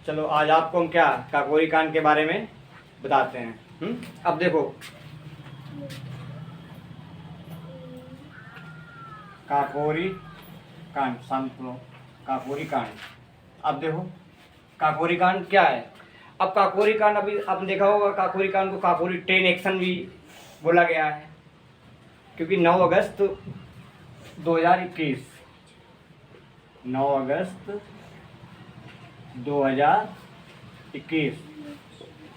चलो आज आपको हम क्या काकोरी कांड के बारे में बताते हैं। अब देखो, काकोरी कांड, शांत रहो। काकोरी कांड, अब देखो काकोरी कांड क्या है। अब काकोरी कांड, अभी आपने देखा होगा काकोरी कांड को काकोरी ट्रेन एक्शन भी बोला गया है, क्योंकि 9 अगस्त 2021 9 अगस्त 2021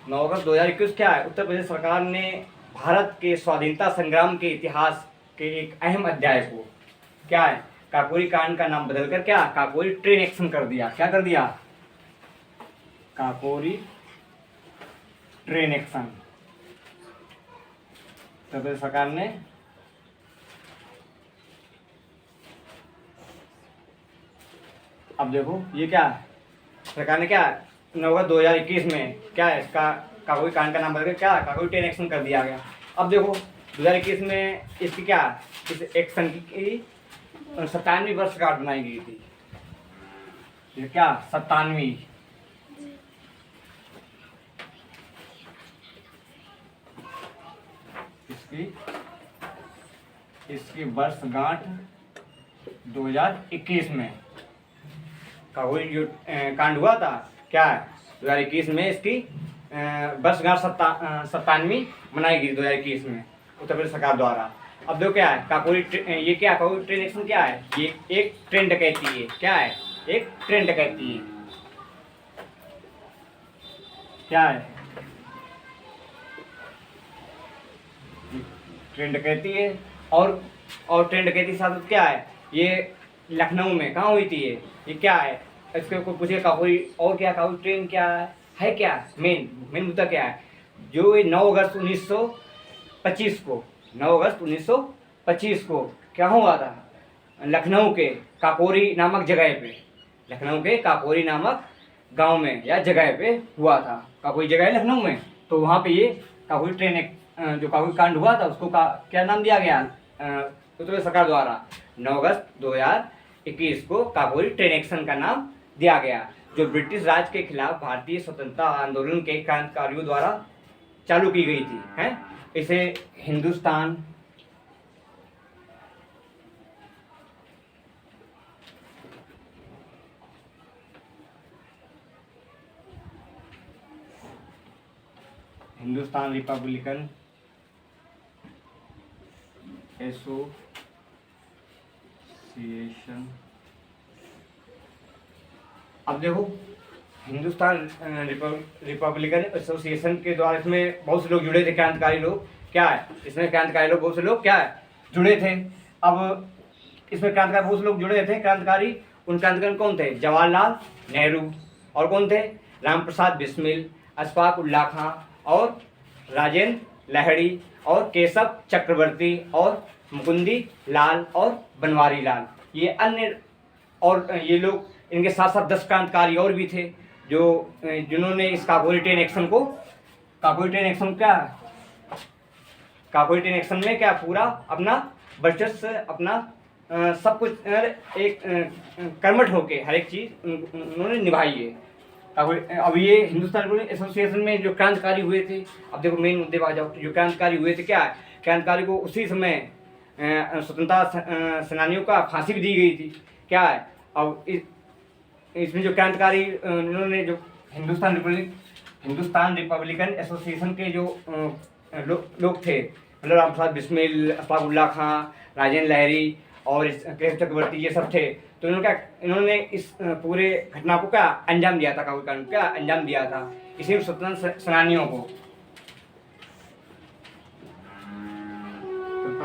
9 अगस्त 2021 क्या है, उत्तर प्रदेश सरकार ने भारत के स्वाधीनता संग्राम के इतिहास के एक अहम अध्याय को क्या है, काकोरी कांड का नाम बदलकर क्या काकोरी ट्रेन एक्शन कर दिया। क्या कर दिया? Kakori train action. उत्तर प्रदेश सरकार ने अब देखो ये क्या है, सरकार ने क्या 9 अगस्त 2021 में क्या है इसका काकोरी कांड का नाम बदलकर क्या काकोरी ट्रेन एक्शन कर दिया गया। अब देखो 2021 में इसकी क्या इस एक्शन की 97वीं वर्षगांठ बनाई गई थी। ये क्या 97वीं, इसकी वर्षगांठ 2021 में काकोरी जो कांड हुआ था क्या है 2021 में इसकी वर्षगांठ 97वीं मनाई गई 2021 में उत्तर प्रदेश सरकार द्वारा। अब देखो क्या है काकोरी ये क्या काकोरी ट्रेन एक्शन क्या है, ये एक ट्रेन डकैती है। क्या है? एक ट्रेन डकैती है। क्या है? ट्रेन डकैती है। और ट्रेन डकैती के साथ क्या है, ये लखनऊ में कहाँ हुई थी ये क्या है, इसके को पूछे काकोरी और क्या काकोरी ट्रेन क्या है क्या मेन मुद्दा क्या है, जो 9 अगस्त 1925 को 9 अगस्त 1925 को क्या हुआ था, लखनऊ के काकोरी नामक जगह पे, लखनऊ के काकोरी नामक गांव में या जगह पे हुआ था। काकोरी जगह है लखनऊ में, तो वहाँ पे ये काकोरी ट्रेन जो काकोरी कांड हुआ था उसको क्या नाम दिया गया उत्तर प्रदेश सरकार द्वारा 9 अगस्त 2021 को काकोरी ट्रेन एक्शन का नाम दिया गया, जो ब्रिटिश राज के खिलाफ भारतीय स्वतंत्रता आंदोलन के क्रांतिकारियों द्वारा चालू की गई थी। हैं इसे हिंदुस्तान रिपब्लिकन एसोसिएशन। अब देखो हिंदुस्तान रिपब्लिकन एसोसिएशन के द्वारा इसमें बहुत से लोग जुड़े थे, क्रांतिकारी लोग। क्या है इसमें क्रांतिकारी लोग बहुत से लोग क्या है जुड़े थे। अब इसमें क्रांतिकारी बहुत से लोग जुड़े थे क्रांतिकारी। उन क्रांतिकारी कौन थे? जवाहरलाल नेहरू, और कौन थे? राम प्रसाद बिस्मिल, अशफाक उल्लाह खां, और राजेंद्र लाहिड़ी, और केशव चक्रवर्ती, और मुकुंदी लाल, और बनवारी लाल। ये अन्य और ये लोग, इनके साथ साथ 10 क्रांतिकारी और भी थे जो जिन्होंने इस काकोरी ट्रेन एक्शन को काकोरी ट्रेन एक्शन में क्या पूरा अपना वर्चस्व अपना सब कुछ एक कर्मठ होके हर एक चीज उन्होंने निभाई है। अब ये हिंदुस्तान एसोसिएशन में जो क्रांतिकारी हुए थे, अब देखो मेन मुद्दे पर आ जाओ। जो क्रांतिकारी हुए थे क्या है, क्रांतिकारी को उसी समय स्वतंत्रता सेनानियों का फांसी भी दी गई थी। क्या है अब इसमें जो क्रांतिकारी उन्होंने जो हिंदुस्तान रिपब्लिकन एसोसिएशन के जो लोग थे, मतलब राम प्रसाद बिस्मिल, अशफाक उल्लाह खां, राजेंद्र लाहिड़ी और केशव चक्रवर्ती, ये सब थे। तो इन्होंने इस पूरे घटना को क्या अंजाम दिया था, काकोरी कांड क्या अंजाम दिया था इसी स्वतंत्रता सेनानियों को।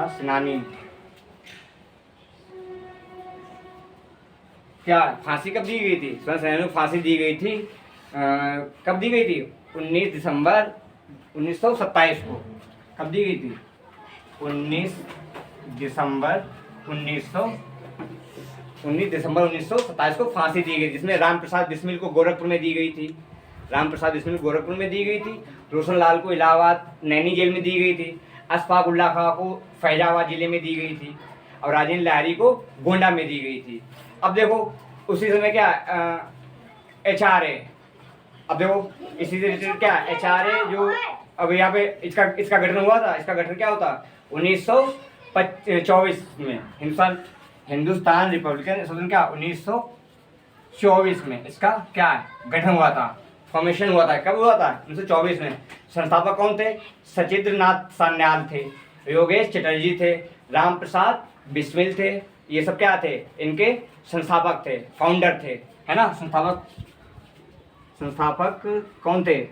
सेनानी क्या फांसी कब दी गई थी? स्वतंत्रता सेनानियों को फांसी दी गई थी कब दी गई थी? 19 दिसंबर 1927 को। कब दी गई थी? 19 दिसंबर 1927 को फांसी दी गई, जिसमें राम प्रसाद बिस्मिल को गोरखपुर में दी गई थी। राम प्रसाद बिस्मिल गोरखपुर में दी गई थी। रोशन लाल को इलाहाबाद नैनी जेल में दी गई थी। अशफाक उल्लाह खां को फैजाबाद जिले में दी गई थी, और राजेंद्र लाहिड़ी को गोंडा में दी गई थी। अब देखो उसी समय क्या HRA अब देखो इसी से रिलेटेड क्या HRA जो अब यहाँ पे इसका गठन हुआ था, इसका गठन क्या होता 1924 में, हिंदुस्तान रिपब्लिकन एसोसिएशन क्या 1924 में इसका क्या गठन हुआ था, फॉर्मेशन हुआ था। कब हुआ था 1924 में। संस्थापक कौन थे, सचिंद्रनाथ सान्याल थे, योगेश चटर्जी थे, राम प्रसाद बिस्मिल थे, ये सब क्या थे, इनके संस्थापक थे, फाउंडर थे, है ना। संस्थापक कौन थे,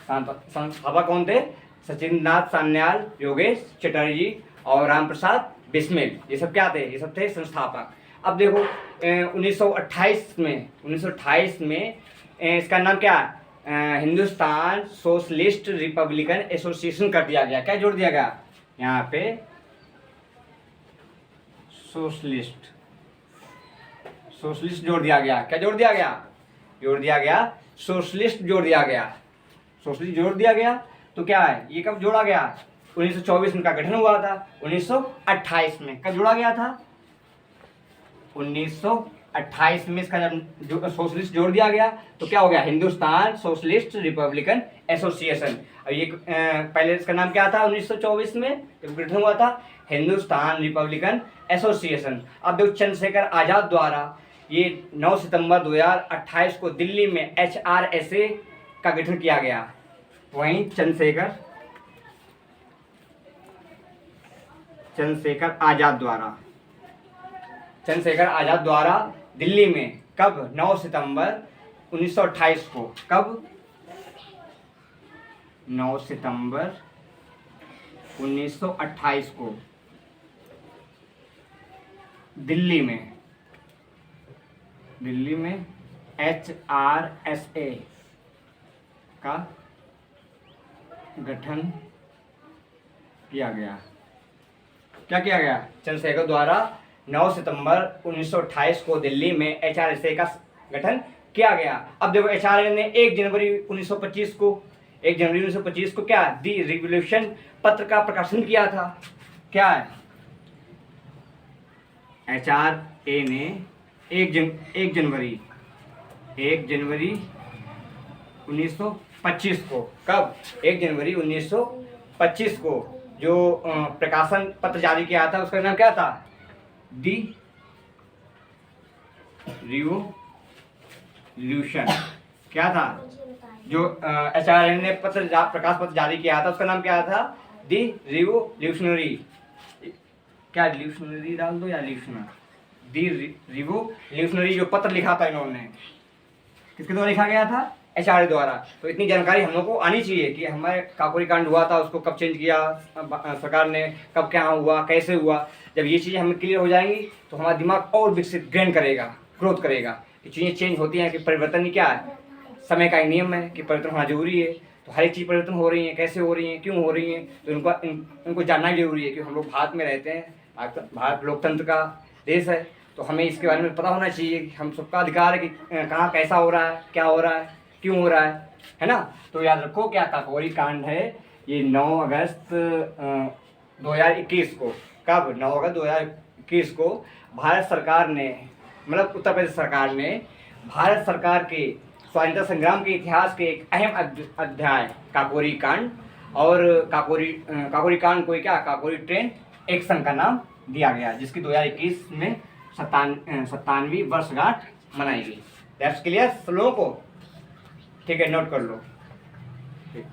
संस्थापक कौन थे, सचिंद्रनाथ सान्याल, योगेश चटर्जी और राम प्रसाद बिस्मिल, ये सब क्या थे, ये सब थे संस्थापक। अब देखो 1928 में इसका नाम क्या हिंदुस्तान सोशलिस्ट रिपब्लिकन एसोसिएशन कर दिया गया। क्या जोड़ दिया गया यहाँ पे, सोशलिस्ट जोड़ दिया गया। क्या जोड़ दिया गया, सोशलिस्ट जोड़ दिया गया, सोशलिस्ट जोड़ दिया गया। तो क्या है, ये कब जोड़ा गया 1924 में का गठन हुआ था, 1928 में कब जोड़ा गया था 1928 में इसका जब सोशलिस्ट जोड़ दिया गया तो क्या हो गया हिंदुस्तान सोशलिस्ट रिपब्लिकन एसोसिएशन। और ये पहले इसका नाम क्या था 1924 में जब गठन हुआ था, हिंदुस्तान रिपब्लिकन एसोसिएशन। अब देखो चंद्रशेखर आजाद द्वारा ये 9 सितंबर 2028 को दिल्ली में HRSA का गठन किया गया। वहीं चंद्रशेखर आजाद द्वारा दिल्ली में कब 9 सितंबर 1928 को, कब 9 सितंबर 1928 को दिल्ली में HRSA का गठन किया गया। क्या किया गया, चंद्रशेखर द्वारा 9 सितंबर 1928 को दिल्ली में HRSA का गठन किया गया। अब देखो HRSA ने 1 जनवरी 1925 को क्या दी रिवॉल्यूशन पत्र का प्रकाशन किया था। क्या है, HRA ने 1 जनवरी 1925 को, कब 1 जनवरी 1925 को जो प्रकाशन पत्र जारी किया था उसका नाम क्या था, दी रिवॉल्यूशन। क्या था जो HRA ने प्रकाश पत्र जारी किया था उसका नाम क्या था, दी रिवॉल्यूशनरी। क्या रिवॉल्यूशनरी डाल दो या रिवॉल्यूशनर, दी रिवॉल्यूशनरी जो पत्र लिखा था इन्होंने, किसके द्वारा लिखा गया था, HRA द्वारा। तो इतनी जानकारी हम लोग को आनी चाहिए कि हमारे काकोरी कांड हुआ था उसको कब चेंज किया सरकार ने, कब क्या हुआ, कैसे हुआ। जब ये चीज़ें हमें क्लियर हो जाएंगी तो हमारा दिमाग और विकसित ग्रोथ करेगा। ये चीज़ें चेंज होती हैं कि परिवर्तन ही क्या है, समय का एक नियम है कि परिवर्तन होना जरूरी है। तो हर एक चीज़ परिवर्तन हो रही है, कैसे हो रही है, क्यों हो रही है, तो इनको जानना जरूरी है कि हम लोग भारत में रहते हैं, भारत लोकतंत्र का देश है, तो हमें इसके बारे में पता होना चाहिए कि हम सबका अधिकार है कि कहाँ कैसा हो रहा है, क्या हो रहा है, क्यों हो रहा है ना। तो याद रखो क्या काकोरी कांड है, ये 9 अगस्त 2021 को, कब 9 अगस्त 2021 को भारत सरकार ने, मतलब उत्तर प्रदेश सरकार ने भारत सरकार के स्वतंत्रता संग्राम के इतिहास के एक अहम अध्याय काकोरी कांड, और काकोरी कांड को क्या काकोरी ट्रेन एक्शन का नाम दिया गया, जिसकी 2021 में 97वीं वर्षगांठ मनाई गई। दैट्स क्लियर लोगों को, ठीक है, नोट कर लो। ठीक।